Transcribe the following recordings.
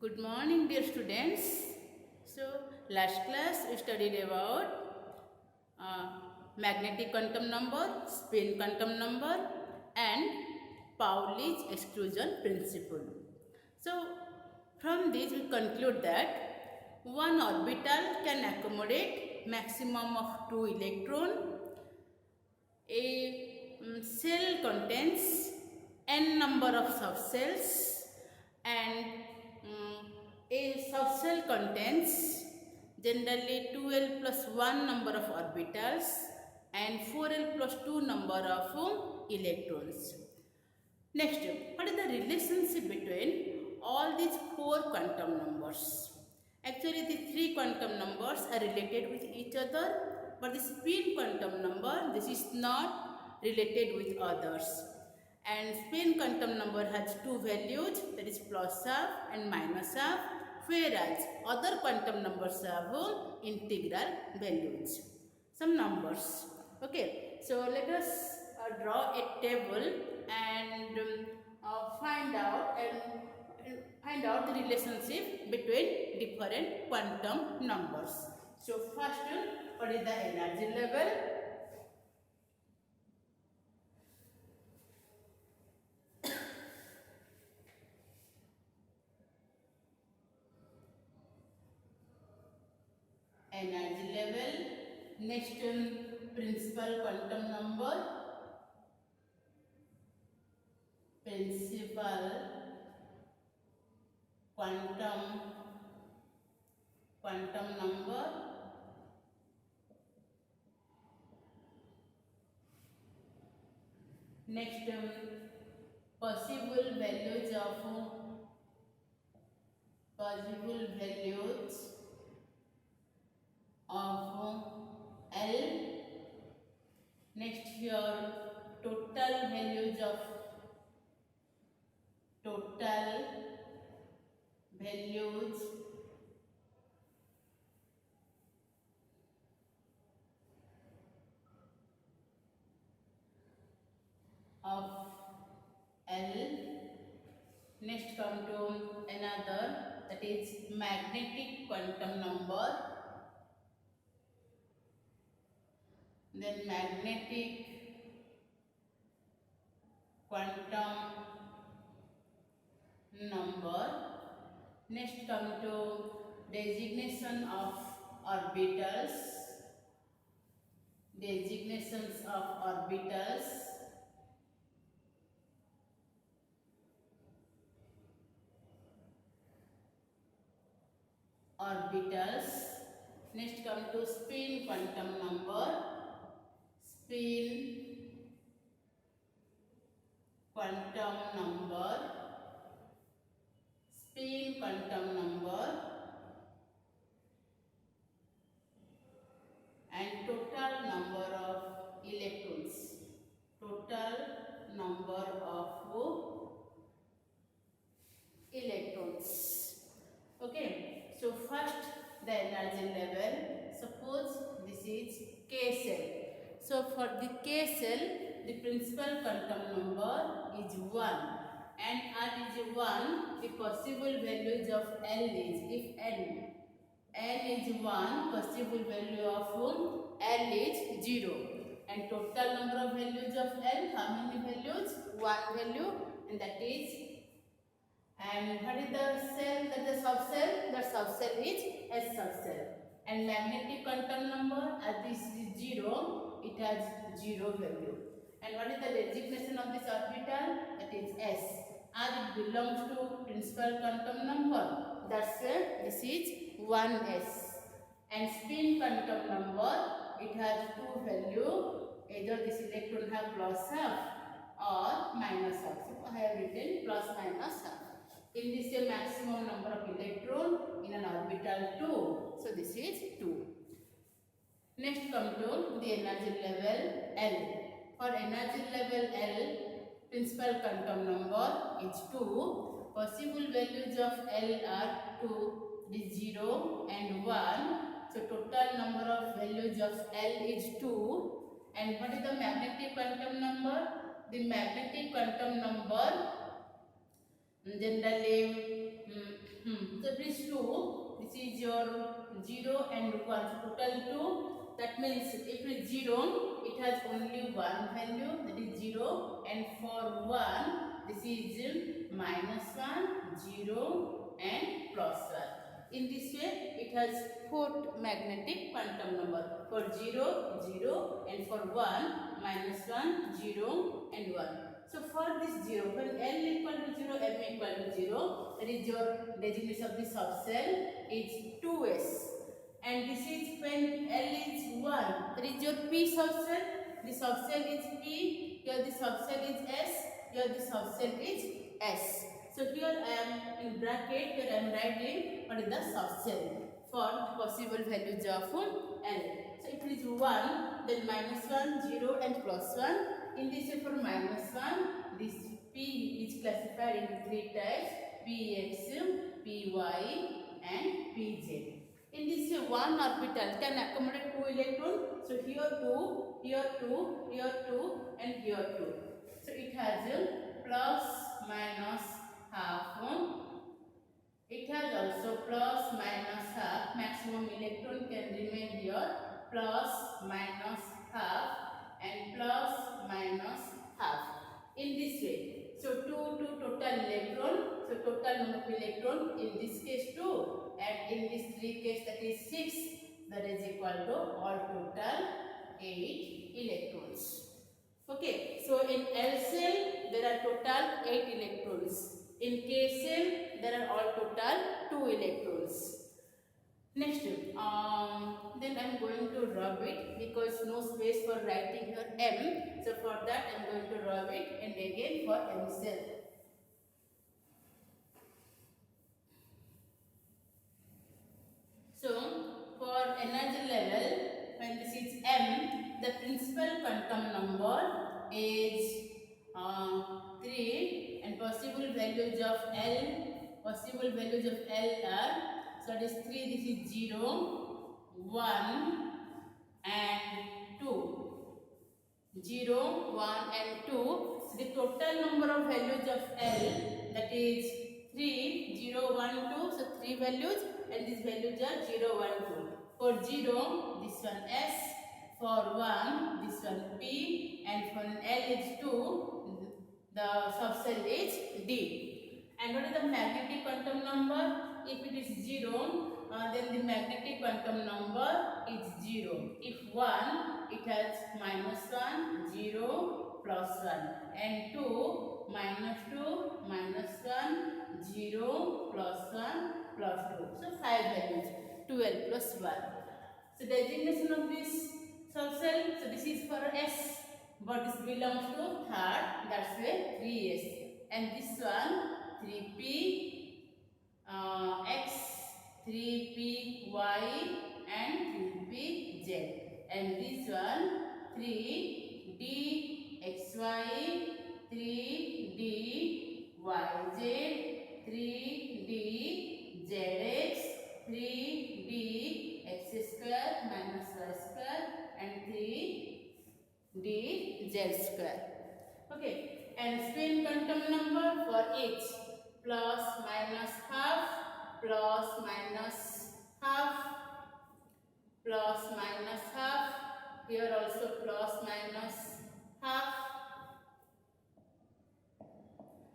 Good morning, dear students. So, last class we studied about magnetic quantum number, spin quantum number, and Pauli's exclusion principle. So, from this we conclude that one orbital can accommodate maximum of 2 electrons. A cell contains n number of subcells and a subcell contains generally 2l plus 1 number of orbitals and 4l plus 2 number of electrons. Next, what is the relationship between all these 4 quantum numbers? Actually, the 3 quantum numbers are related with each other, but the spin quantum number, this is not related with others. And spin quantum number has 2 values, that is plus half and minus half, whereas other quantum numbers have integral values. Some numbers. Okay, so let us draw a table and find out the relationship between different quantum numbers. So first, what is the energy level? Energy level. Next, principal quantum number. Principal quantum number. Next, possible values of L. Next, here total values of L. Next, come to another, that is magnetic quantum number. Then magnetic quantum number. Next, come to designation of orbitals. Designations of orbitals. Next, come to spin quantum number. Spin quantum number and total number of electrons. Okay, so first the energy level. Suppose this is K cell. So for the K cell, the principal quantum number is 1, and R is 1. The possible values of L is, if N is 1, possible value of L is 0, and total number of values of L, how many values? 1 value, and that is. And what is the cell? That is subcell. The subcell is S subcell. And magnetic quantum number, as this is 0, it has 0 value. And what is the designation of this orbital? That is S. As it belongs to principal quantum number, that's why this is 1s. And spin quantum number, it has 2 value. Either this electron have plus half or minus half. So I have written plus minus half. In this, a maximum number of electron in an orbital 2. So this is 2. Next, come to the energy level L. For energy level L, principal quantum number is 2. Possible values of L are 2, is 0 and 1. So total number of values of L is 2. And what is the magnetic quantum number? The magnetic quantum number generally this is your 0 and 1, total 2. That means if it is 0, it has only one value, that is 0, and for 1, this is minus 1, 0 and plus 1. In this way, it has 4 magnetic quantum number. For 0, 0, and for 1, minus 1, 0 and 1. So for this 0, when L equal to 0, M equal to 0, that is your designation of the subcell is 2s. And this is when L is 1, that is your P subcell. The subcell is P, here the subcell is S, here the subcell is S. So here I am in bracket, here I am writing what is the subcell for the possible values of L. So if it is 1, then minus 1, 0 and plus 1. In this way for minus 1, this P is classified into 3 types, Px, Py and Pz. In this way, one orbital can accommodate 2 electrons. So here 2, here 2, here 2 and here 2. So it has a plus minus half. It has also plus minus half. Maximum electron can remain here. Plus minus half and plus minus half. In this way. So 2 total electron. So total number of electron in this case 2. And in this 3 case, that is 6, that is equal to all total 8 electrons. Okay, so in L cell there are total 8 electrons. In K cell there are all total 2 electrons. Next, then I am going to rub it because no space for writing here M. So for that I am going to rub it, and again for M cell. So, for energy level, when this is M, the principal quantum number is 3, and possible values of L are, so it is 3, this is 0, 1 and 2. 0, 1 and 2. So the total number of values of L, that is 3, 0, 1, 2, so 3 values. And these values are 0, 1, 2. For 0, this one S. For 1, this one P. And for L is 2, the subcell is D. And what is the magnetic quantum number? If it is 0, then the magnetic quantum number is 0. If 1, it has minus 1, 0, plus 1. And 2, minus 2, minus 1, 0, plus 1, plus 2. So 5 values, 12 plus 1. So designation of this subcell, so this is for S, but this belongs to third, that's why 3S. And this one, 3P, X, 3P, Y and 3P, Z. And this one, 3D, XY, 3D, YZ, 3D, ZX, 3D, X square minus Y square and 3D, Z square. Okay, and spin quantum number for each, plus minus half, plus minus half, plus minus half, here also plus minus half,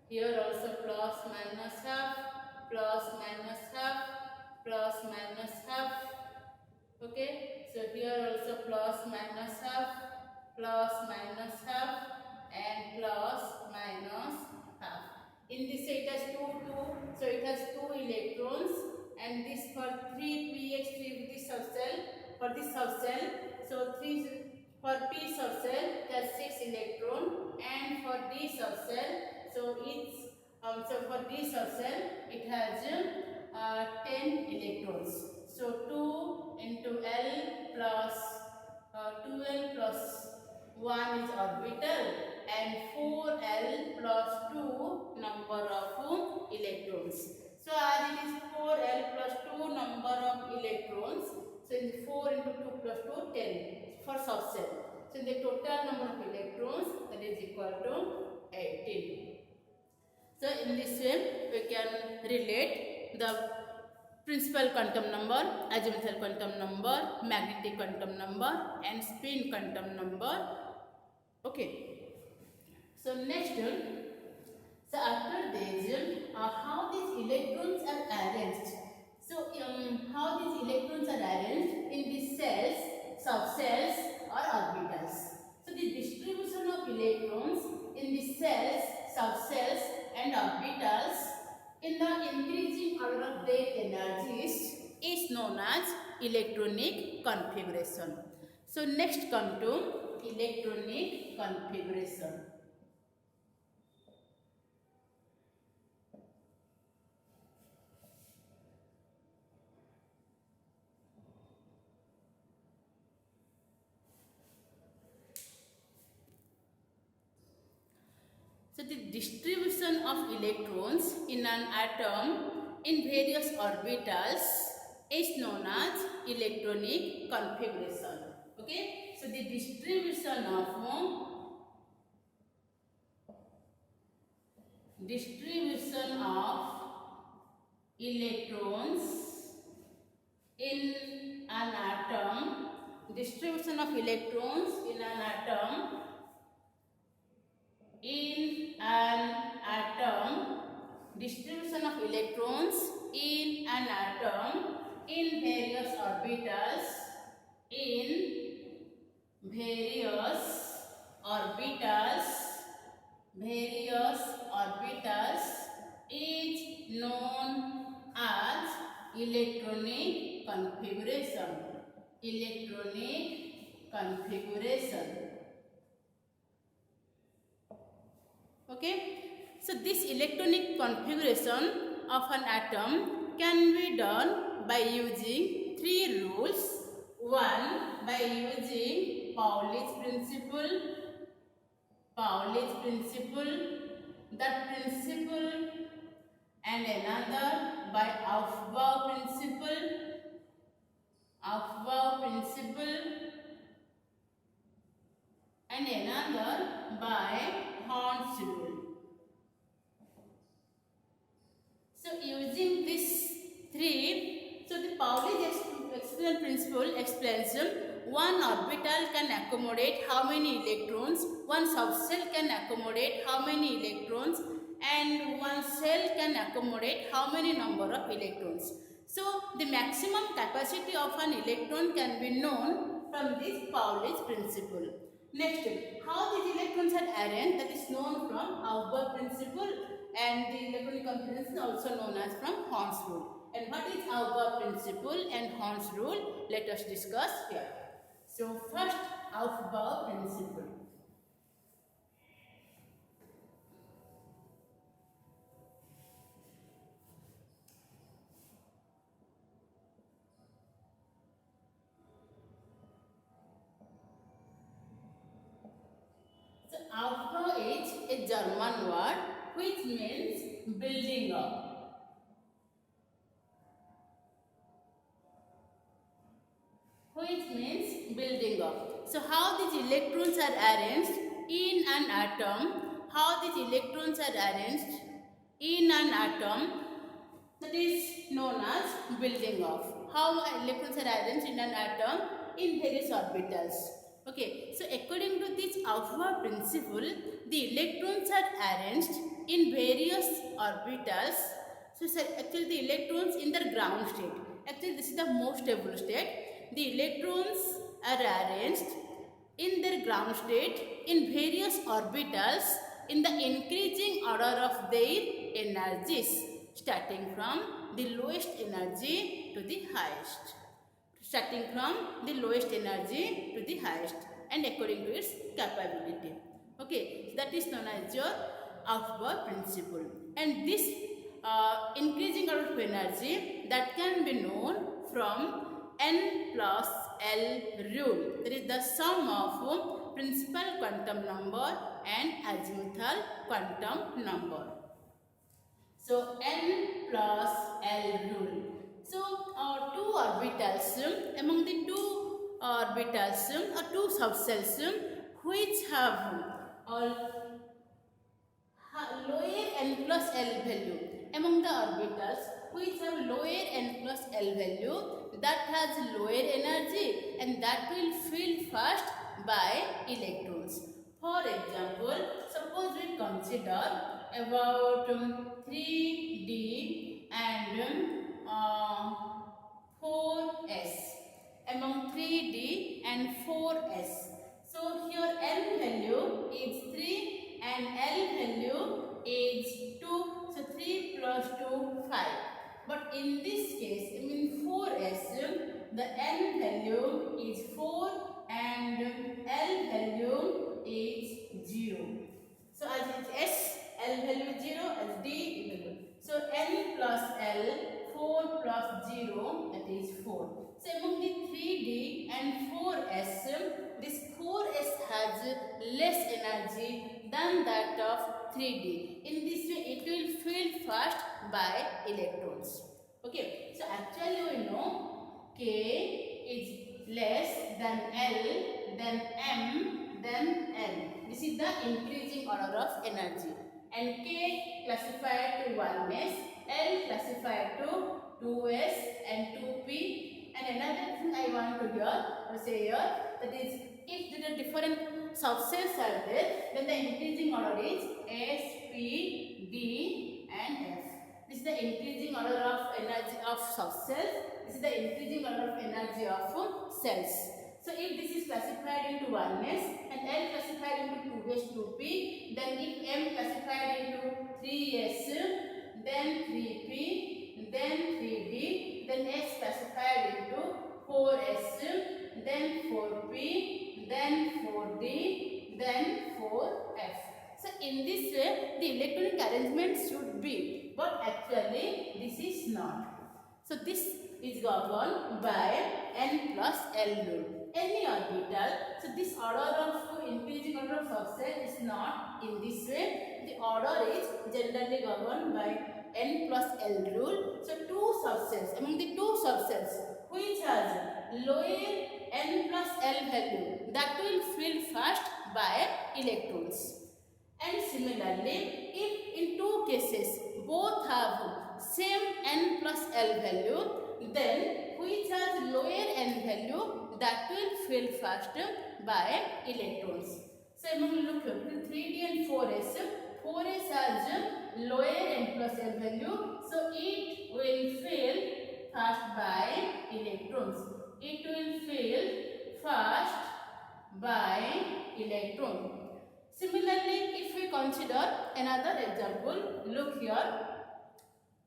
here also plus minus half, plus minus half, plus minus half. Okay, so here also plus minus half, plus minus half and plus minus half. In this it has 2, 2, so it has 2 electrons, and this for 3pH3 this subcell, for this subcell, so 3 for P subcell it has 6 electron, and for D subcell, so it's so for D subcell it has 10 electrons. So 2 into L plus 2L plus 1 is orbital, and 4L plus 2 number of electrons. So as it is 4L plus 2 number of electrons, so in the 4 into 2 plus 2, 10 for subcell. So in the total number of electrons, that is equal to 18. So in this way we can relate the principal quantum number, azimuthal quantum number, magnetic quantum number, and spin quantum number. Okay. So next, so after this, how these electrons are arranged. So how these electrons are arranged in the cells, subcells or orbitals. So the distribution of electrons in the cells, subcells and orbitals in the increasing order of their energies is known as electronic configuration. So next come to electronic configuration. So the distribution of electrons in an atom in various orbitals is known as electronic configuration. Okay. So the distribution of electrons in an atom, distribution of electrons in an atom distribution of electrons in an atom in various orbitals is known as electronic configuration. Okay. So this electronic configuration of an atom can be done by using three rules. One, by using Pauli's principle, that principle, and another by Aufbau principle, and another by Horn's rule. So using these three, so the Pauli's experimental principle explains one orbital can accommodate how many electrons, one subcell can accommodate how many electrons, and one cell can accommodate how many number of electrons. So the maximum capacity of an electron can be known from this Pauli's principle. Next, how these electrons are arranged, that is known from Aufbau principle, and the electronic configuration is also known as from Horn's rule. And what is Aufbau principle and Horn's rule? Let us discuss here. So first, Aufbau principle. So Aufbau is a German word which means building up. So how these electrons are arranged in an atom, that is known as building up. How electrons are arranged in an atom in various orbitals. Okay, so according to this Aufbau principle, the electrons are arranged in various orbitals. So actually the electrons in their ground state. Actually this is the most stable state. The electrons are arranged in their ground state in various orbitals in the increasing order of their energies, starting from the lowest energy to the highest. And according to its capability. Okay, so that is known as your Aufbau principle. And this increasing order of energy that can be known from N plus L rule. That is the sum of principal quantum number and azimuthal quantum number. So N plus L rule. So two orbitals, among the two orbitals or two subcells which have lower N plus L value, among the orbitals which have lower n plus L value, that has lower energy and that will fill first by electrons. For example, suppose we consider about 3D and 4s, among 3D and 4s. So here N value is 3 and L value is 2. So 3 plus 2, 5. But in this case, I mean 4s, the N value is 4 and L value is 0. So as it's S, L value is 0, as D is 0. So N plus L, 4 plus 0, that is 4. So among the 3D and 4s, this 4s has less energy than that of 3D. In this way, it will fill first by electrons. Okay, so actually we know K is less than L, then M, then N. This is the increasing order of energy. And K classified to 1s, L classified to 2s and 2p. And another thing I want to say here, that is, if there are different subcells are there, then the increasing order is S, P, D and F. This is the increasing order of energy of subcells. This is the increasing order of energy of cells. So if this is classified into 1s and L classified into 2s, 2p, then if M classified into 3s, then 3p, then 3d, then S classified into 4s, then 4p, then 4d, then 4f. So in this way, the electronic arrangement should be, but actually this is not. So this is governed by N plus L rule. Any orbital, so this order of increasing order of subcell is not in this way. The order is generally governed by N plus L rule. So two subcells, among the two subcells which has lower N plus L value, that will fill first by electrons. And similarly, if in two cases both have same N plus L value, then which has lower N value, that will fill first by electrons. So among look here, 3D and 4s, 4s has lower N plus L value, so it will fill first by electrons. It will fill first by electron. Similarly, if we consider another example, look here,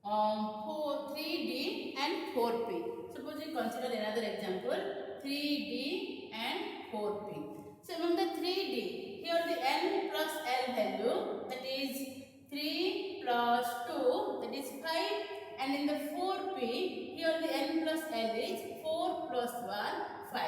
3D and 4P. Suppose we consider another example, 3D and 4P. So among the 3D, here the N plus L value, that is 3 plus 2, that is 5, and in the 4P, here the N plus L is 4 plus 1, 5.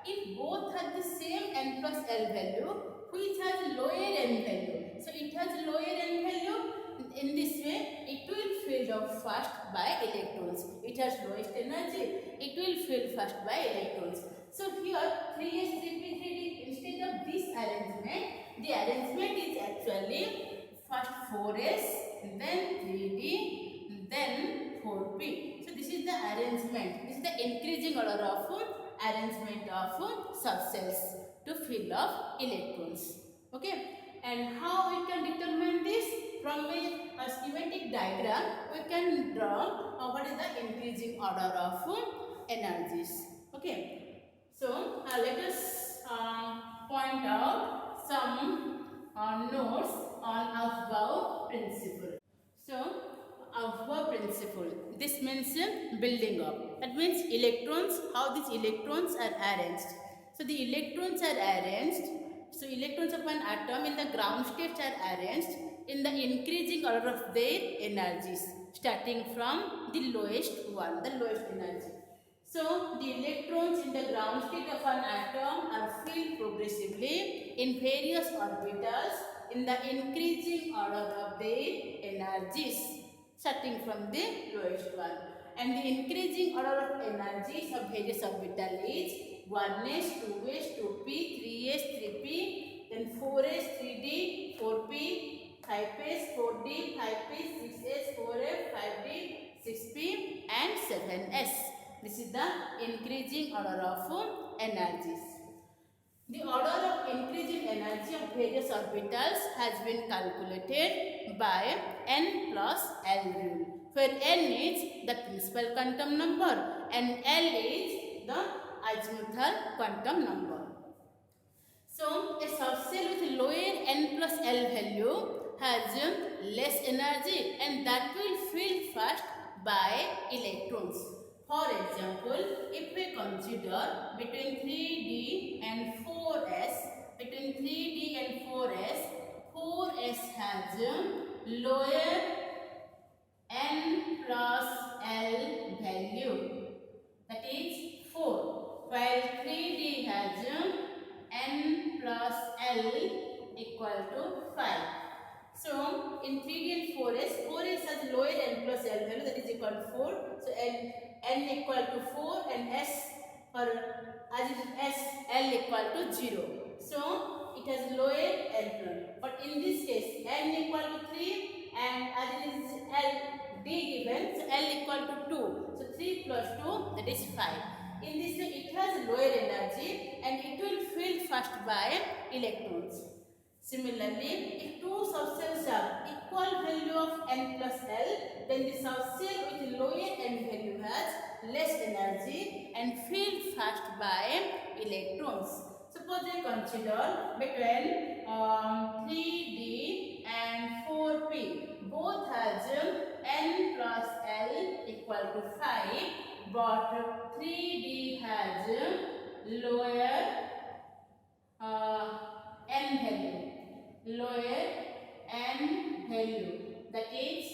If both have the same N plus L value, which has lower N value, so it has lower N value, in this way it will fill up first by electrons. It has lowest energy, it will fill first by electrons. So here 3s, 3p, 3d, instead of this arrangement, the arrangement is actually first 4s, then 3d, then 4p. So this is the arrangement, this is the increasing order of arrangement of subcells to fill up electrons. Okay, and how we can determine this? From a schematic diagram, we can draw what is the increasing order of energies. Okay, so let us point out some notes on Aufbau principle. So Aufbau principle, this means building up. That means electrons, how these electrons are arranged. So the electrons are arranged, so electrons of an atom in the ground states are arranged in the increasing order of their energies, starting from the lowest one, the lowest energy. So the electrons in the ground state of an atom are filled progressively in various orbitals in the increasing order of their energies, starting from the lowest one. And the increasing order of energies of various orbitals is 1s, 2s, 2p, 3s, 3p, then 4s, 3d, 4p, 5s, 4d, 5p, 6s, 4f, 5d, 6p, then S. This is the increasing order of energies. The order of increasing energy of various orbitals has been calculated by n plus L rule, where n is the principal quantum number and L is the azimuthal quantum number. So, a subcell with lower n plus L value has less energy and that will fill first by electrons. For example, if we consider between 3d and 4s, between 3d and 4s, 4s has lower n plus L value, that is 4, while 3d has n plus L equal to 5. So, in 3d and 4s has lower n plus L value, that is equal to 4. So, n equal to 4 and S for as it is S, L equal to 0. So, it has lower L plus. But in this case, n equal to 3 and as it is L D given, so L equal to 2. So, 3 plus 2, that is 5. In this way, it has lower energy and it will fill first by electrons. Similarly, if two subcells have equal value of n plus L, then the subcell with lower n value has less energy and filled first by electrons. Suppose we consider between 3d and 4p. Both has n plus L equal to 5, but 3d has lower n value. Lower n value, that is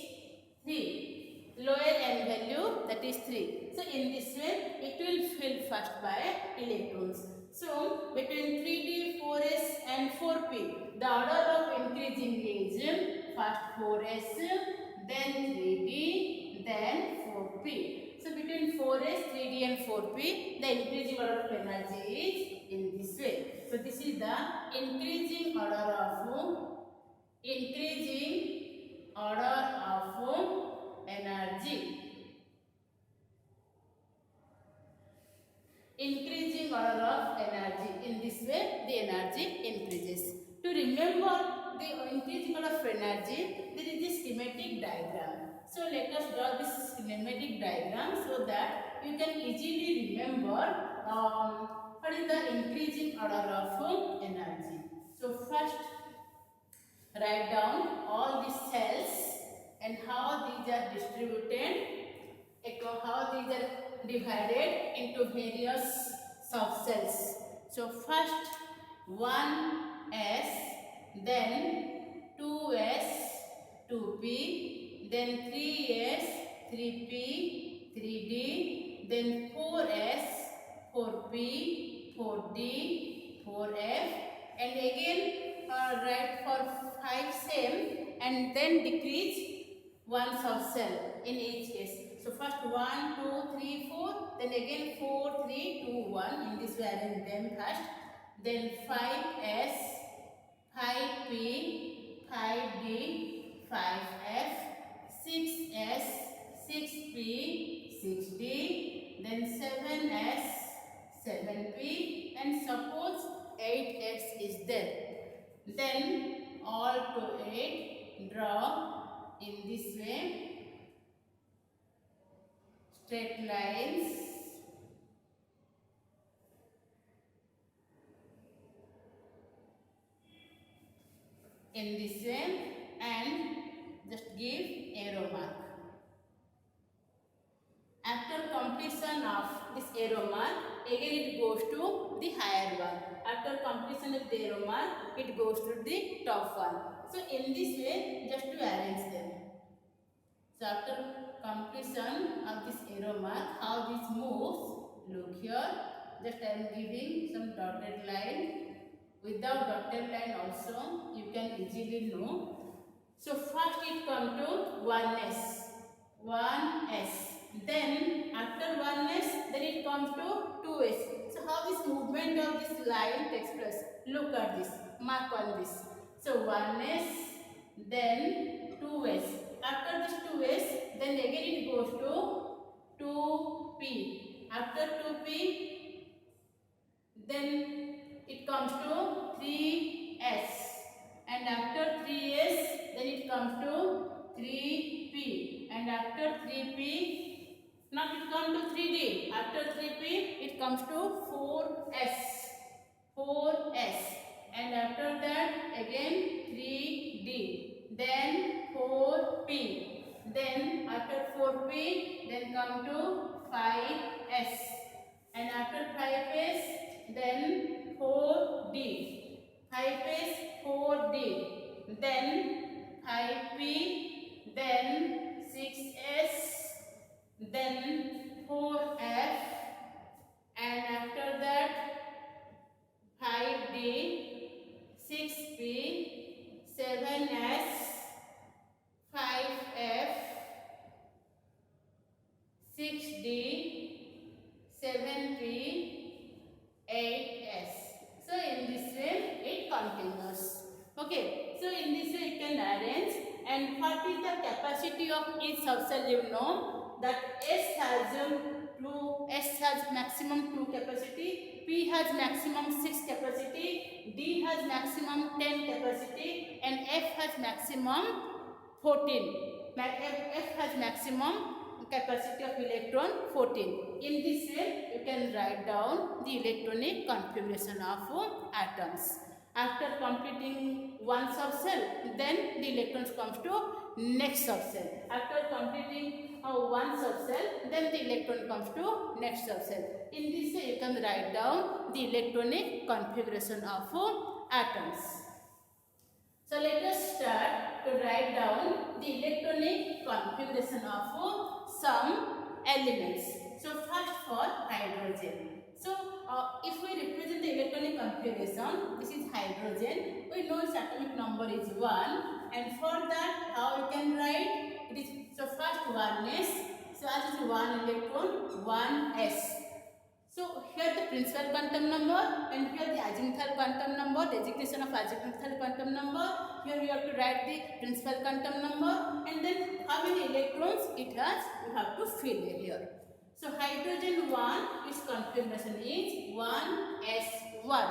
3. Lower n value, that is 3. So, in this way, it will fill first by electrons. So, between 3d, 4s and 4p, the order of increasing is first 4s, then 3d, then 4p. So, between 4s, 3d and 4p, the increasing order of energy is in this way. So, this is the increasing order of energy. Increasing order of energy. In this way, the energy increases. To remember the increasing order of energy, there is this schematic diagram. So, let us draw this schematic diagram so that you can easily remember what is the increasing order of energy. So, first write down all these cells and how these are distributed, how these are divided into various subcells. So, first 1s, then 2s, 2p, then 3s, 3p, 3d, then 4s, 4p, 4d, 4f, and again write for 5 same and then decrease one subcell in each case. So, first 1, 2, 3, 4, then again 4, 3, 2, 1. In this way, arrange them first. Then 5s, 5p, 5d, 5f, 6s, 6p, 6d, then 7s, 7p, and suppose 8s is there. Then all to 8 draw in this way straight lines. In this way and just give arrow mark. After completion of this arrow mark, again it goes to the higher one. After completion of the arrow mark, it goes to the top one. So, in this way, just to arrange them. So, after completion of this arrow mark, how this moves, look here. Just I am giving some dotted line. Without dotted line also, you can easily know. So, first it comes to 1s. 1s. Then after 1s, then it comes to 2s. So, how this movement of this line takes place? Look at this. Mark on this. So, 1s, then 2s. After this 2s, then again it goes to 2 P. After 2P, then it comes to 3S. And after 3S, then it comes to 3P. And after 3P, now it comes to 3D. After 3P, it comes to 4S. 4S. And after that, again 3D. Then 4P. Then after 4P, then come to 5S. And after 5S, then 4D. 5S, 4D. Then 5P, then 6S, then 4F, and after that 5D, 6P, 7S, 5F, 6D, 7P, 8S. So in this way it continues. Okay, so in this way you can arrange. And what is the capacity of each subcell? You know that S has maximum 2 capacity, P has maximum 6 capacity, D has maximum 10 capacity, and F has maximum 14. F has maximum capacity of electron 14. In this way you can write down the electronic configuration of atoms. After completing one subcell, then the electrons comes to next subcell. After completing one subcell, then the electron comes to next subcell. In this way you can write down the electronic configuration of atoms. So let us start to write down the electronic configuration of some elements. So first for hydrogen. So if we represent the electronic configuration, this is hydrogen. We know its atomic number is 1, and for that how we can write it is, so first 1s. So as is 1 electron, 1s. So here the principal quantum number, and here the azimuthal quantum number, designation of azimuthal quantum number. Here we have to write the principal quantum number, and then how many electrons it has, we have to fill here. So hydrogen 1, its configuration is 1s1.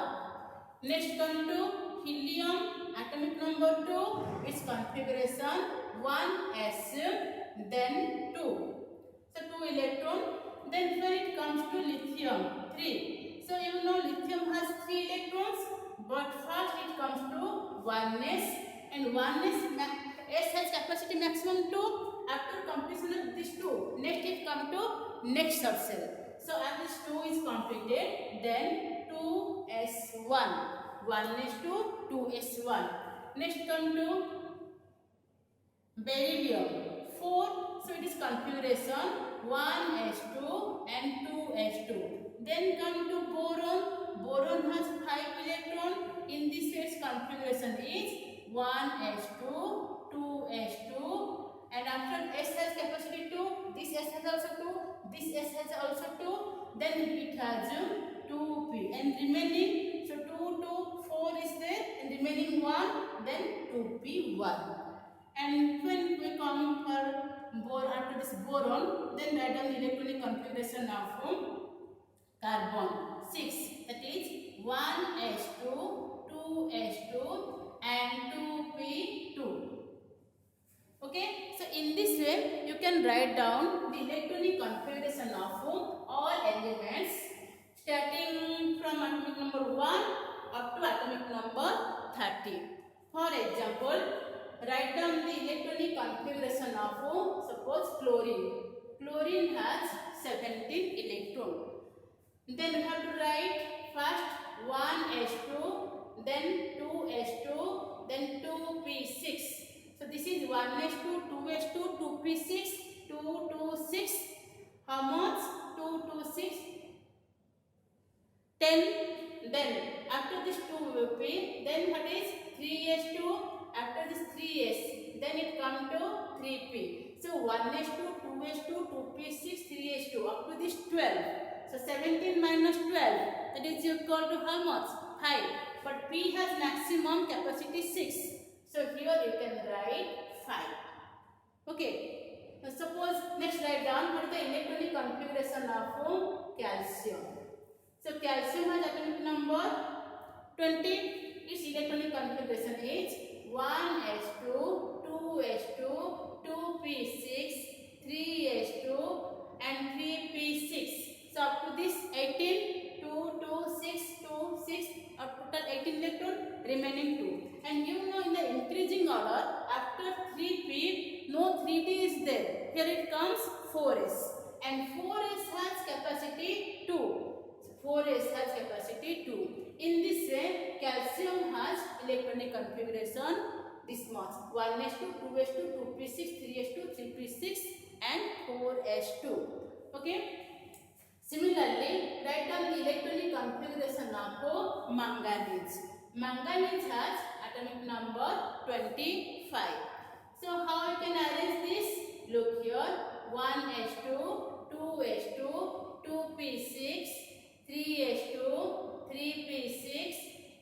Next come to helium, atomic number 2, its configuration 1s, then 2. So 2 electron. Then when it comes to lithium 3. So you know lithium has 3 electrons, but first it comes to 1s, and 1s S has capacity maximum 2. After completion of this 2, next it comes to next subcell. So as this 2 is completed, then 2s1, 1s2, 2s1. Next come to beryllium 4. So it is configuration 1s2 and 2s2. Then come to boron. Boron has 5 electrons. In this way its configuration is 1s2, 2s2, and after S has capacity 2, this S has also 2, this S has also 2, then it has 2p, and remaining, so 2 to 4 is there, and remaining 1, then 2p1. And when we come for after this boron, then write down the electronic configuration of carbon 6, that is 1s2, 2s2, and 2p2. Okay, so in this way you can write down the electronic configuration of all elements starting from atomic number 1 up to atomic number 30. For example, write down the electronic configuration of suppose chlorine. Chlorine has 17 electrons. Then we have to write first 1s2, then 2s2, then 2p6. So this is 1s2, 2s2, 2p6, 2 to 6. How much? 2 to 6, 10. Then after this 2 will be, then what is 3s2? After this 3s, then it comes to 3p. So 1s2, 2s2, 2p6, 3s2 up to this 12. So 17 minus 12, that is equal to how much? 5. But p has maximum capacity 6. So here you can write 5. Okay. Now suppose next write down what is the electronic configuration of calcium. So calcium has atomic number 20. Its electronic configuration is 1s2, 2s2, 2p6, 3s2 and 3p6. So up to this 18, 2, 2, 6, 2, 6, or total 18 electron, remaining 2. And you know in the increasing order, after 3p, no 3d is there. Here it comes 4s. And 4s has capacity 2. 4s has capacity 2. In this way, calcium has electronic configuration this much: 1s2, 2s2, 2p6, 3s2, 3p6 and 4s2. Okay. Similarly, write down the electronic configuration of manganese. Manganese has atomic number 25. So how you can arrange this? Look here: 1s2, 2s2, 2p6, 3s2, 3p6,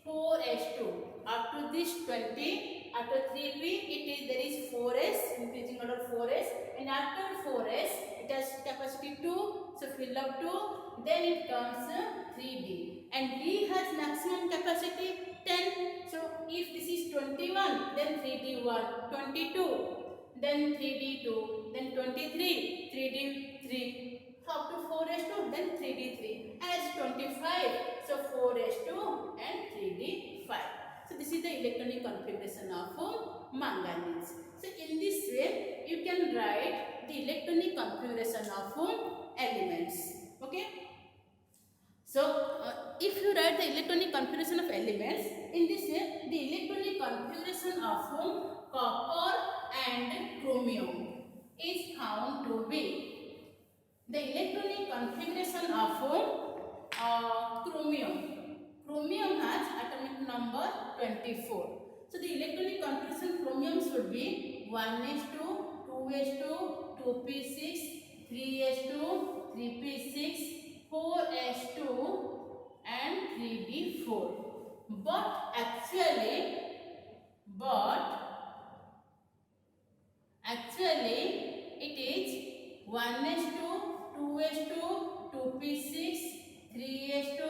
4s2. Up to this 20. After 3p, there is 4s, increasing order 4s, and after 4s, it has capacity 2. So fill up 2. Then it comes 3d, and d has maximum capacity 10. So if this is 21, then 3d1, 22, then 3d2, then 23, 3d3. Up to 4s2, then 3d3, as 25. So 4s2 and 3d5. So this is the electronic configuration of manganese. So in this way, you can write the electronic configuration of elements. Okay. So if you write the electronic configuration of elements, in this way, the electronic configuration of copper and chromium is found to be the electronic configuration of chromium. Chromium has atomic number 24. So the electronic configuration of chromium should be 1s2, 2s2, 2p6, 3s2, 3p6, 4s2 and 3d4. But actually it is 1s2, 2s2, 2p6, 3s2,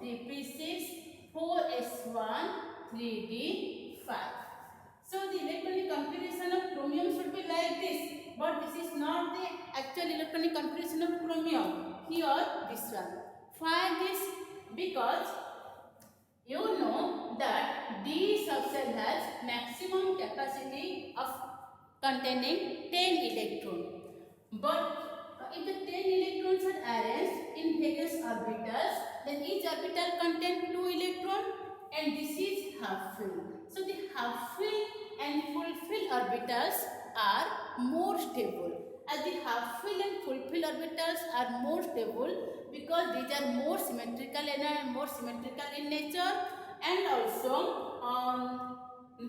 3p6, 4s1, 3d5. So the electronic configuration of chromium should be like this, but this is not the actual electronic configuration of chromium. Here, this one. Why this? Because you know that D subcell has maximum capacity of containing 10 electrons. But if the 10 electrons are arranged in various orbitals, then each orbital contains 2 electrons, and this is half fill. So the half fill and fulfill orbitals are more stable. As the half fill and fulfill orbitals are more stable because these are more symmetrical in nature, and also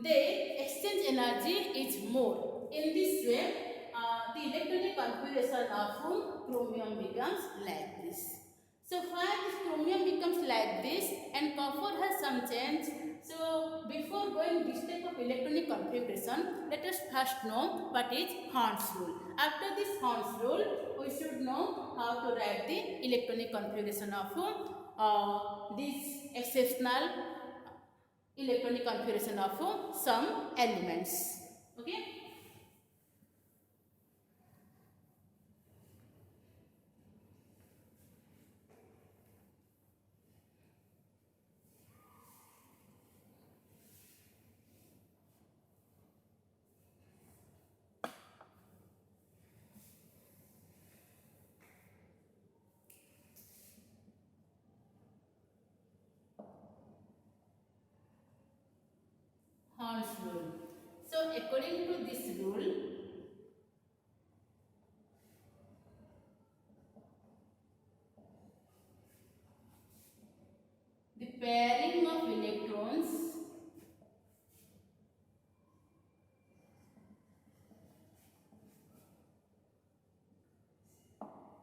their exchange energy is more. In this way, the electronic configuration of chromium becomes like this. So why this chromium becomes like this and copper has some change? So before going this type of electronic configuration, let us first know what is Horn's rule. After this Horn's rule, we should know how to write the electronic configuration of this exceptional electronic configuration of some elements. Okay. Horn's rule. So according to this rule, the pairing of electrons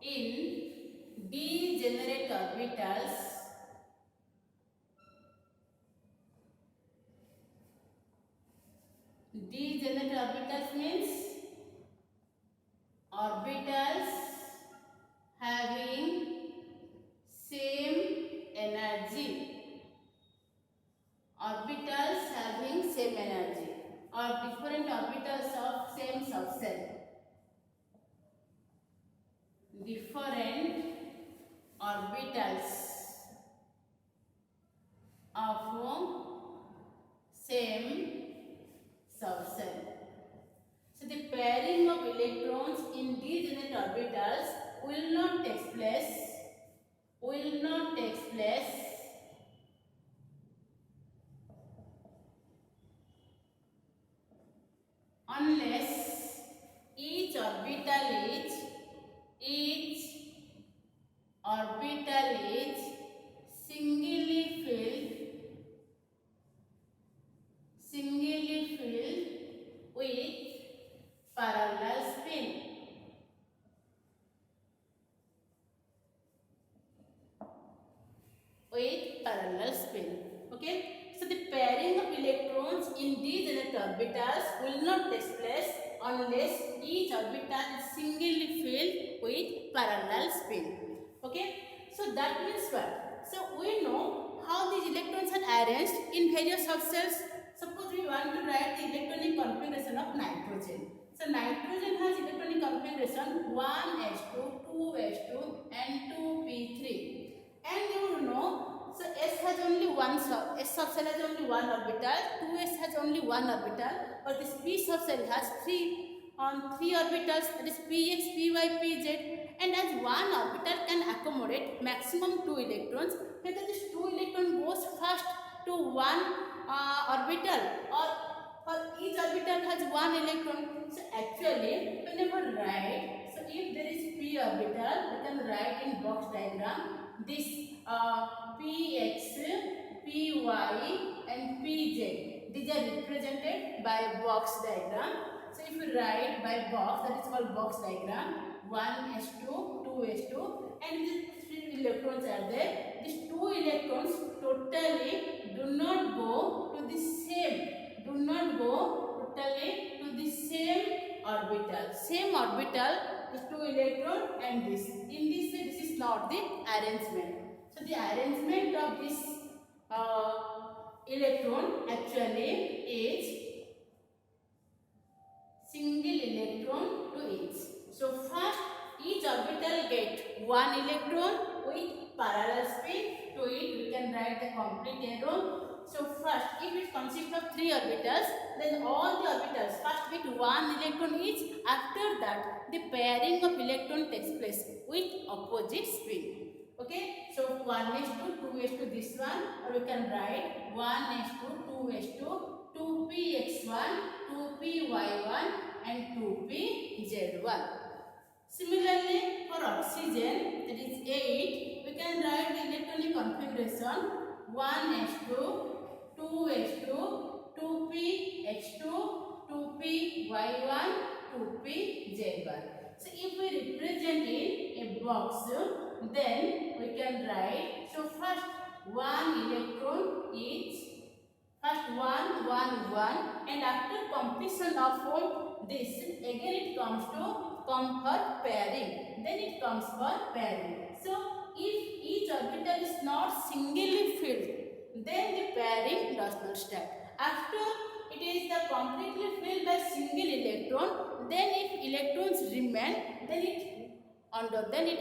in degenerate orbitals means orbitals having different orbitals of same subcell. So the pairing of electrons in these unit orbitals will not take place unless each orbital is singly filled with parallel spin. Okay, so the pairing of electrons in these unit orbitals will not take place unless each orbital is singly filled with parallel spin. Okay, so that means what? So we know how these electrons are arranged in various subcells. Suppose we want to write the electronic configuration of nitrogen. So nitrogen has electronic configuration 1s2, 2s2 and 2p3. And you know, so S has only one S subcell has only one orbital, 2s has only one orbital, but this P subcell has three orbitals, that is px, py, pz. And as one orbital can accommodate maximum 2 electrons, whether this 2 electron goes first to one orbital or for each orbital has one electron. So actually, whenever write, so if there is p orbital, we can write in box diagram this px, py and pz. These are represented by box diagram. So if you write by box, that is called box diagram. 1s2, 2s2, and these 3 electrons are there. These 2 electrons totally do not go to the same orbital. Same orbital, this 2 electron and this. In this is not the arrangement. So the arrangement of this electron actually is single electron to each. So first each orbital get one electron with parallel spin. To it we can write the complete arrow. So first, if it consists of 3 orbitals, then all the orbitals first get one electron each. After that, the pairing of electron takes place with opposite spin. Okay, so 1s2, 2s2 this one, or we can write 1s2, 2s2, 2px1, 2py1 and 2pz1. Similarly, for oxygen, that is 8, we can write the electronic configuration 1s2, 2s2, 2px2, 2py1, 2pz1. So if we represent in a box, then we can write, so first one electron each, first 1, 1, 1, and after completion of this, again it comes for pairing, then it comes for pairing. So if each orbital is not singly filled, then the pairing does not start. After it is completely filled by single electron, then if electrons remain, then it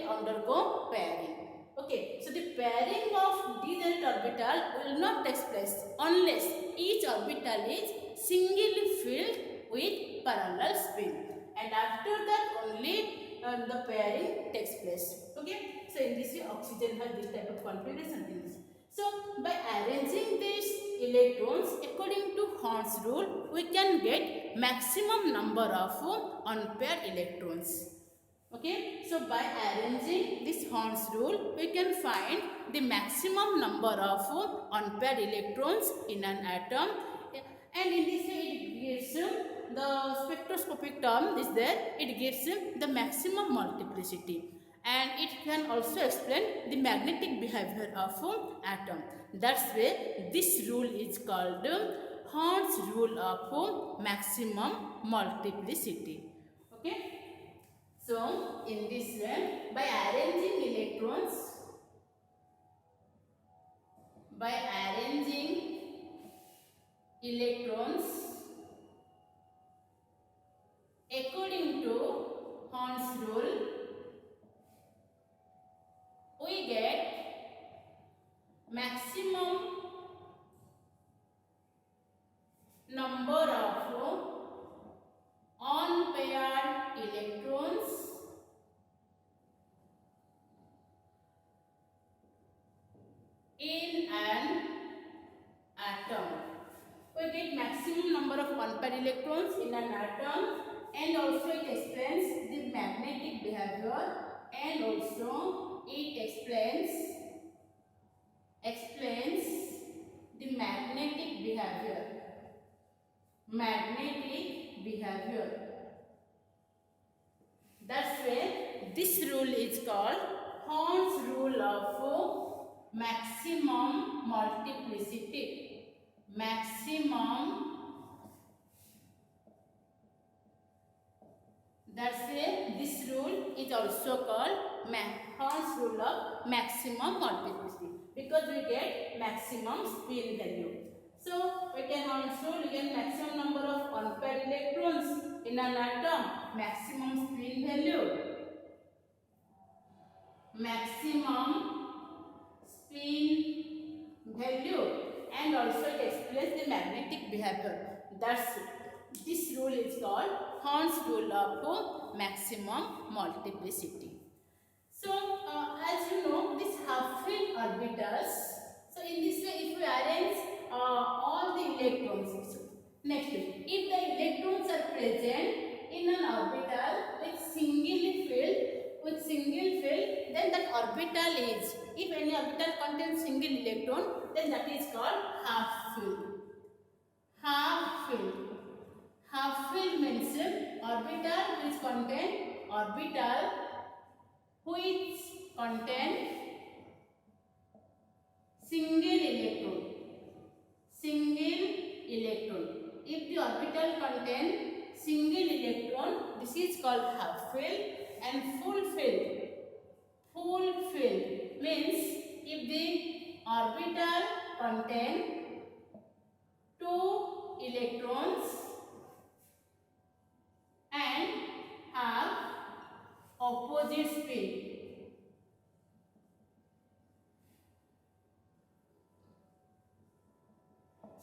undergo pairing. Okay, so the pairing of these orbital will not take place unless each orbital is singly filled with parallel spin, and after that only the pairing takes place. Okay, so in this way oxygen has this type of configuration in this. So by arranging these electrons according to Horn's rule, we can get maximum number of unpaired electrons. Okay, so by arranging this Horn's rule, we can find the maximum number of unpaired electrons in an atom, and in this way it gives the spectroscopic term is there, it gives the maximum multiplicity, and it can also explain the magnetic behavior of atom. That's why this rule is called Horn's rule of maximum multiplicity. Okay. So, in this way, by arranging electrons according to Horn's rule, in an atom. We get maximum number of unpaired electrons in an atom, and also it explains the magnetic behavior, and also it explains the magnetic behavior. That's why this rule is called Horn's rule of maximum multiplicity. That's why this rule is also called Horn's rule of maximum multiplicity, because we get maximum spin value. So we can also get maximum number of unpaired electrons in an atom, maximum spin value, and also it explains the magnetic behavior. This rule is called Horn's rule of maximum multiplicity. So as you know, these half-filled orbitals. So in this way, if we arrange all the electrons. Next, if the electrons are present in an orbital with single field, then that orbital is, if any orbital contains single electron, then that is called half-filled. Half-filled means orbital which contain single electron. If the orbital contains single electron, this is called half-filled. And full-filled means if the orbital contains two electrons and have opposite spin.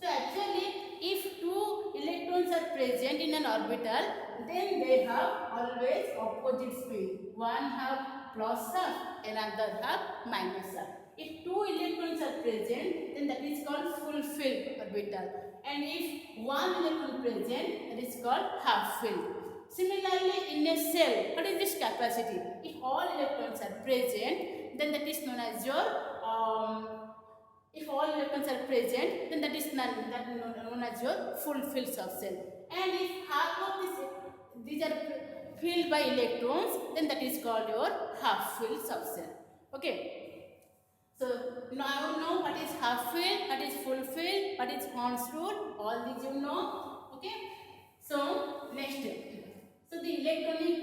So actually, if two electrons are present in an orbital, then they have always opposite spin. One have plus half, another have minus half. If two electrons are present, then that is called full-filled orbital. And if one electron present, that is called half-filled. Similarly, in a cell, what is this capacity? If all electrons are present, then that is known as your if all electrons are present, then that is known as your full-filled subcell. And if half of these are filled by electrons, then that is called your half-filled subcell. Okay. So now you know what is half-filled, what is full-filled, what is Horn's rule. All these you know. Okay. So next, so the electronic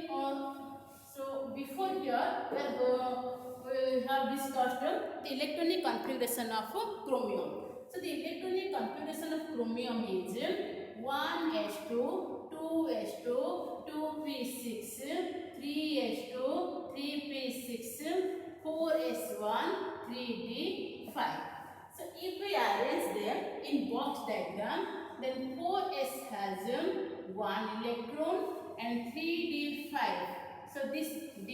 so before here we have discussed the electronic configuration of chromium. So the electronic configuration of chromium is 1s2, 2s2, 2p6, 3s2, 3p6, 4s1, 3d5. So if we arrange them in box diagram, then 4s has 1 electron and 3d5. So this d,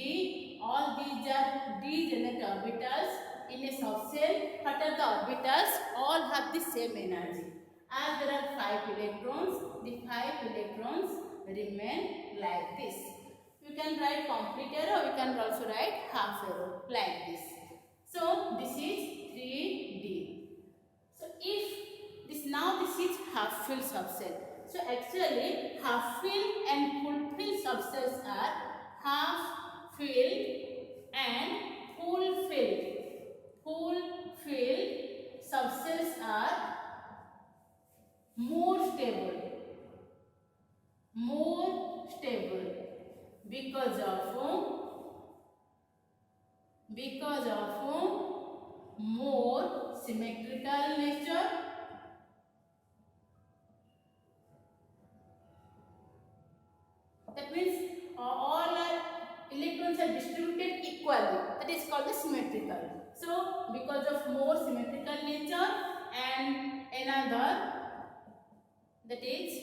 all these are d-generic orbitals in a subcell. What are the orbitals? All have the same energy. As there are 5 electrons, the 5 electrons remain like this. You can write complete arrow, you can also write half arrow like this. So this is 3d. So if this is half-filled subcell. So actually half-filled and full-filled subcells are half-filled and full-filled. Full-filled subcells are more stable because of more symmetrical nature. That means all electrons are distributed equally. That is called the symmetrical. So because of more symmetrical nature, and another, that is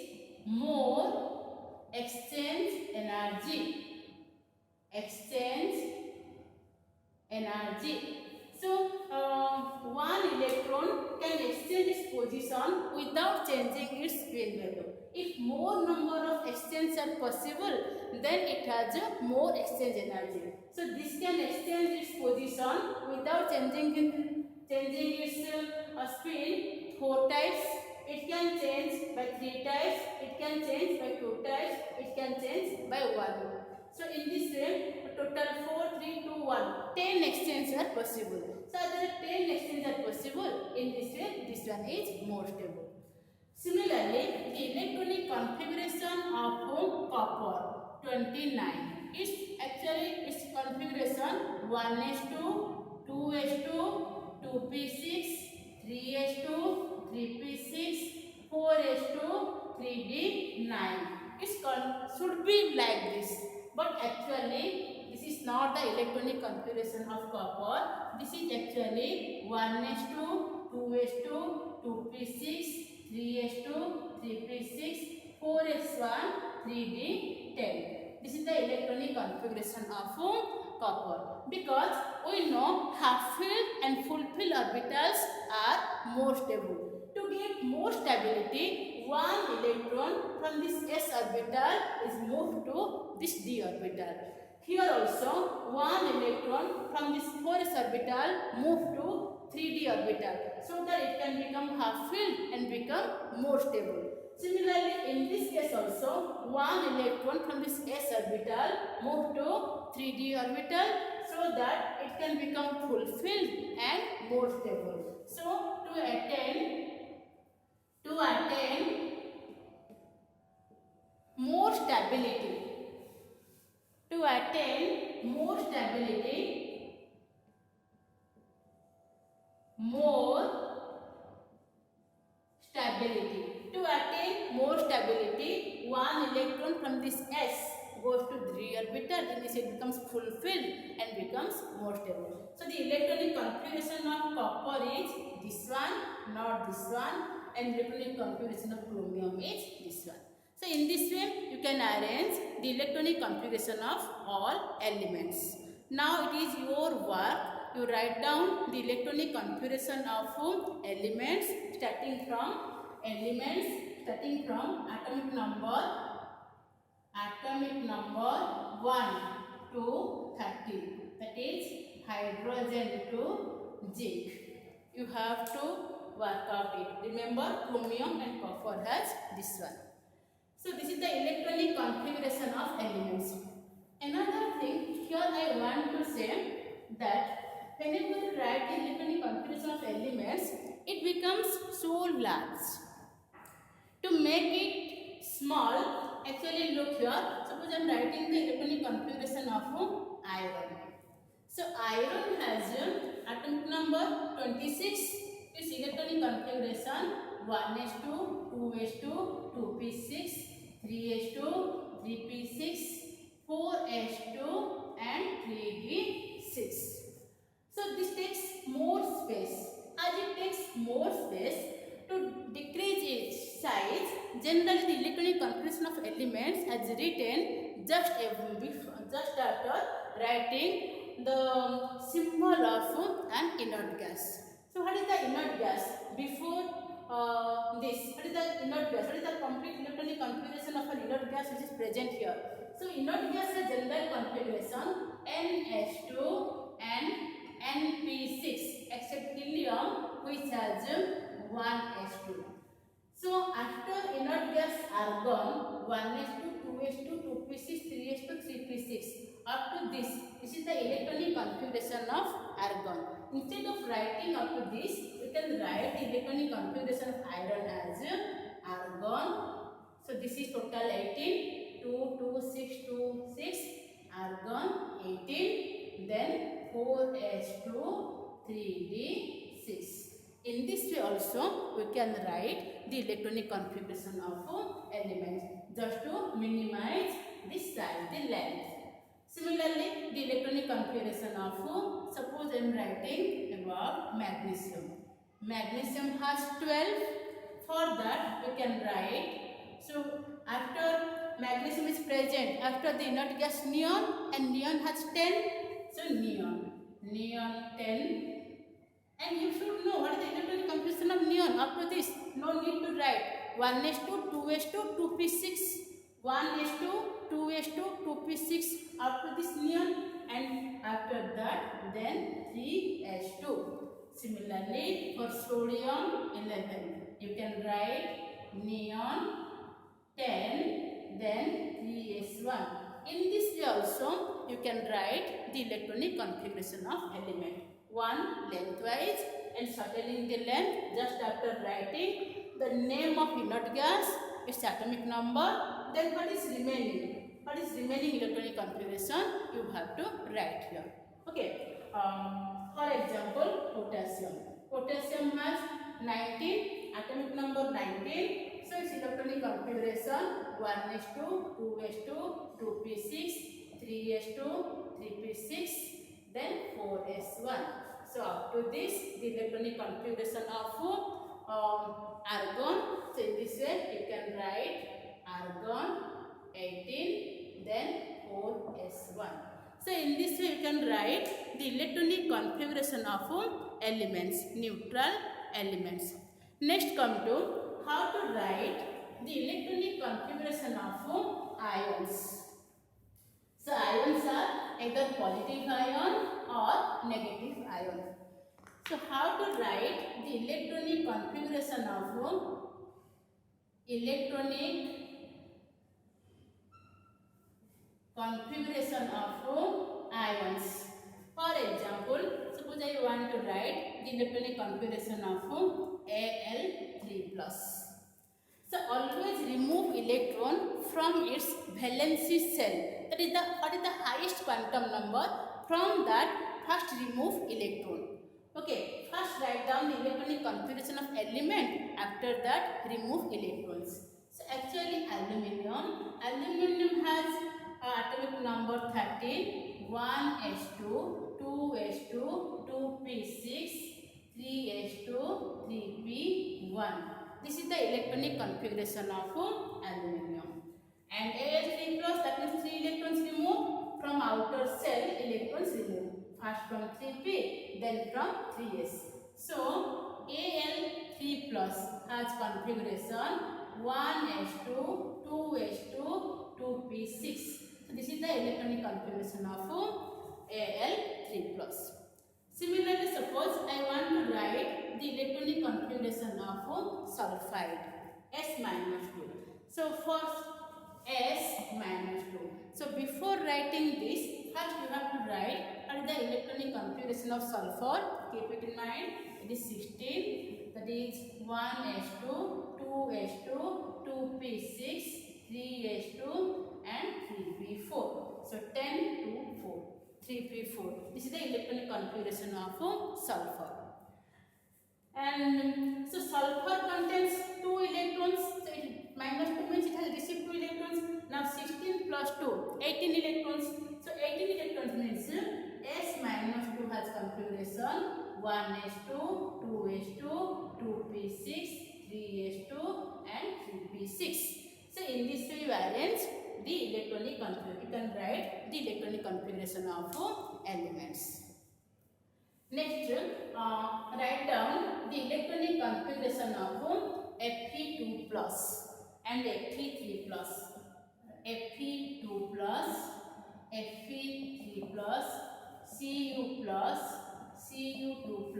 more exchange energy. So one position without changing its spin value. If more number of exchanges are possible, then it has a more exchange energy. So this can exchange its position without changing its spin 4 times. It can change by 3 times. It can change by 2 times. It can change by 1. So in this way, total 4, 3, 2, 1, 10 exchanges are possible. So there are 10 exchanges are possible. In this way, this one is more stable. Similarly, the electronic configuration of copper 29 is actually its configuration 1s2, 2s2, 2p6, 3s2, 3p6, 4s2, 3d9. It should be like this, but actually this is not the electronic configuration of copper. This is actually 1s2, 2s2, 2p6, 3s2, 3p6, 4s1, 3d10. This is the electronic configuration of copper, because we know half-filled and full-filled orbitals are more stable. To get more stability, one electron from this s orbital is moved to this d orbital. Here also, one electron from this 4s orbital moved to 3d orbital, so that it can become half-filled and become more stable. Similarly, in this case also, one electron from this s orbital moved to 3d orbital, so that it can become full-filled and more stable. So to attain more stability, more stability, one electron from this s goes to 3 orbital, then this it becomes fulfilled and becomes more stable. So the electronic configuration of copper is this one, not this one, and electronic configuration of chromium is this one. So in this way, you can arrange the electronic configuration of all elements. Now it is your work. You write down the electronic configuration of elements starting from atomic number 1 to 30. That is hydrogen to zinc. You have to work out it. Remember, chromium and copper has this one. So this is the electronic configuration of elements. Another thing here I want to say that whenever you write the electronic configuration of elements, it becomes so large. To make it small, actually look here. Suppose I am writing the electronic configuration of iron. So iron has atomic number 26. Its electronic configuration 1s2, 2s2, 2p6, 3s2, 3p6, 4s2 and 3d6. So this takes more space. As it takes more space, to decrease its size, generally the electronic configuration of elements as written just after writing the symbol of an inert gas. So what is the inert gas? Before this, what is the inert gas? What is the complete electronic configuration of an inert gas which is present here? So inert gas has general configuration NH2 and NP6 except helium which has 1s2. So after inert gas argon 1s2, 2s2, 2p6, 3s2, 3p6 up to this is the electronic configuration of argon. Instead of writing up to this, we can write the electronic configuration of iron as argon. So this is total 18, 2, 2, 6, 2, 6, argon 18, then 4s2, 3d6. In this way also, we can write the electronic configuration of elements just to minimize the size, the length. Similarly, the electronic configuration of, suppose I am writing about magnesium. Magnesium has 12. For that, we can write. So, after magnesium is present, after the inert gas neon, and neon has 10. So, neon 10. And you should know what is the electronic configuration of neon. Up to this, no need to write 1s2, 2s2, 2p6, 1s2, 2s2, 2p6 up to this neon, and after that then 3s2. Similarly, for sodium 11, you can write neon 10, then 3s1. In this way also, you can write the electronic configuration of element. One lengthwise and shortening the length just after writing the name of unit gas, its atomic number, then what is remaining? What is remaining electronic configuration? You have to write here. Okay. For example, potassium. Potassium has 19, atomic number 19. So its electronic configuration 1s2, 2s2, 2p6, 3s2, 3p6, then 4s1. So up to this, the electronic configuration of argon. So in this way, you can write argon 18, then 4s1. So in this way, you can write the electronic configuration of elements, neutral elements. Next, come to how to write the electronic configuration of ions. So ions are either positive ion or negative ion. So how to write the electronic configuration of ions. For example, suppose I want to write the electronic configuration of Al3+. So always remove electron from its valency shell. That is what is the highest quantum number. From that, first remove electron. Okay, first write down the electronic configuration of element. After that, remove electrons. So actually, aluminium has atomic number 13, 1s2, 2s2, 2p6, 3s2, 3p1. This is the electronic configuration of aluminium. And Al3+, that means 3 electrons removed. From outer shell, electrons removed. First from 3p, then from 3s. So Al3+ has configuration 1s2, 2s2, 2p6. So this is the electronic configuration of Al3+. Similarly, suppose I want to write the electronic configuration of sulfide, S-2. So first S-2. So before writing this, first you have to write what is the electronic configuration of sulfur. Keep it in mind. It is 16. That is 1s2, 2s2, 2p6, 3s2 and 3p4. So 10 to 4. 3p4. This is the electronic configuration of sulfur. And so sulfur contains 2 electrons. So it -2 means it has received 2 electrons. Now 16 plus 2, 18 electrons. So 18 electrons means S-2 has configuration 1s2, 2s2, 2p6, 3s2 and 3p6. So in this way you arrange the electronic configuration. You can write the electronic configuration of elements. Next, write down the electronic configuration of Fe2+ and Fe3+. Fe2+, Fe3+, Cu+, Cu2+,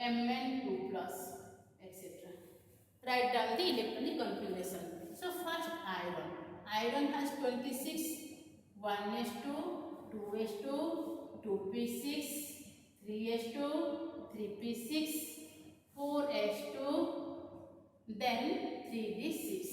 Mn2+, etc. Write down the electronic configuration. So first iron. Iron has 26, 1s2, 2s2, 2p6, 3s2, 3p6, 4s2, then 3d6.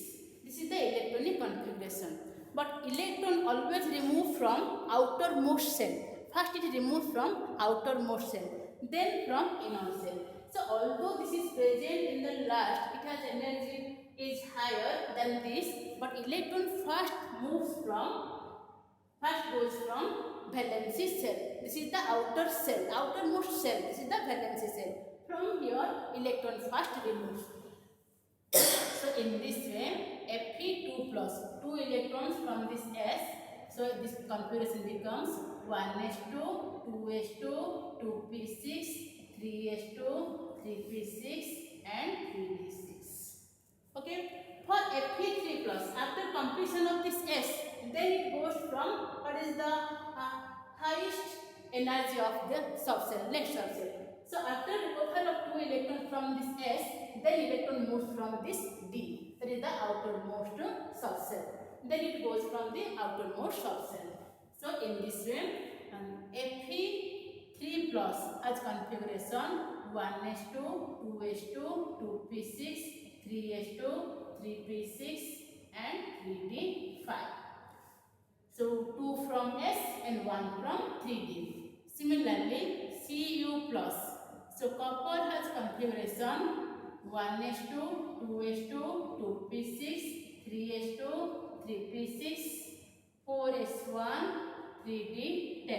This is the electronic configuration. But electron always removed from outermost shell. First it is removed from outermost shell, then from inner shell. So although this is present in the last, it has energy is higher than this, but electron first goes from valency shell. This is the outer shell, outermost shell. This is the valency shell. From here, electron first removes. So in this way, Fe2+, 2 electrons from this S. So this configuration becomes 1s2, 2s2, 2p6, 3s2, 3s2, 3p6 and 3d6. Okay, for Fe3 plus, after completion of this S, then it goes from what is the highest energy of the subcell, next subcell. So after removal of 2 electrons from this S, then electron moves from this D, that is the outermost subcell. Then it goes from the outermost subcell. So in this way, Fe3 plus as configuration 1s2, 2s2, 2p6, 3s2, 3p6 and 3d5. So 2 from S and 1 from 3d. Similarly, Cu plus. So copper has configuration 1s2, 2s2, 2p6, 3s2, 3p6, 4s1, 3d10.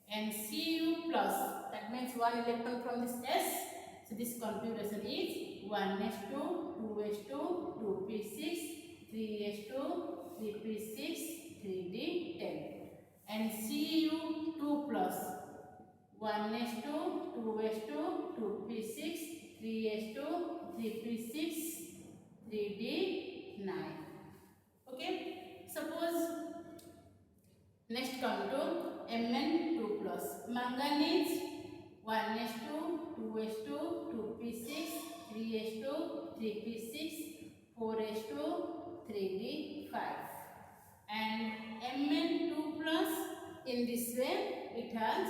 And Cu plus, that means 1 electron from this S. So this configuration is 1s2, 2s2, 2p6, 3s2, 3p6, 3d10. And Cu2 plus, 1s2, 2s2, 2p6, 3s2, 3p6, 3d9. Okay, suppose next come to Mn2 plus. Manganese 1s2, 2s2, 2p6, 3s2, 3p6, 4s2, 3d5. And Mn2 plus, in this way it has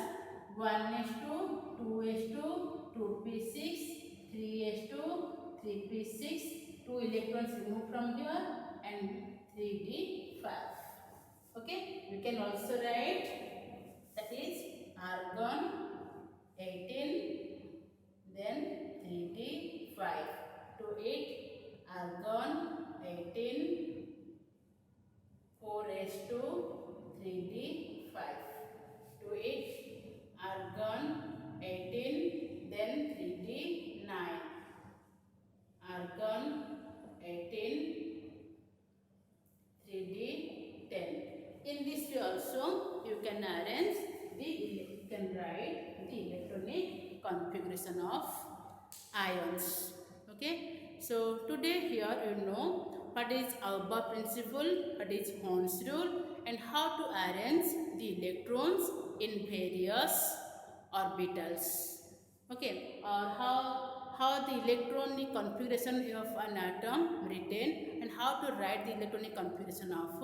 1s2, 2s2, 2p6, 3s2, 3p6, 2 electrons removed from here and 3d5. Okay, we can also write, that is argon 18, then 3d5. To it, argon 18, 4s2, 3d5. To it, argon 18, then 3d9. Argon 18, 3d10. In this way also, you can arrange you can write the electronic configuration of ions. Okay, so today here you know what is Auber principle, what is Horn's rule, and how to arrange the electrons in various orbitals. Okay, or how the electronic configuration of an atom written, and how to write the electronic configuration of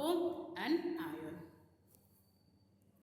an atom.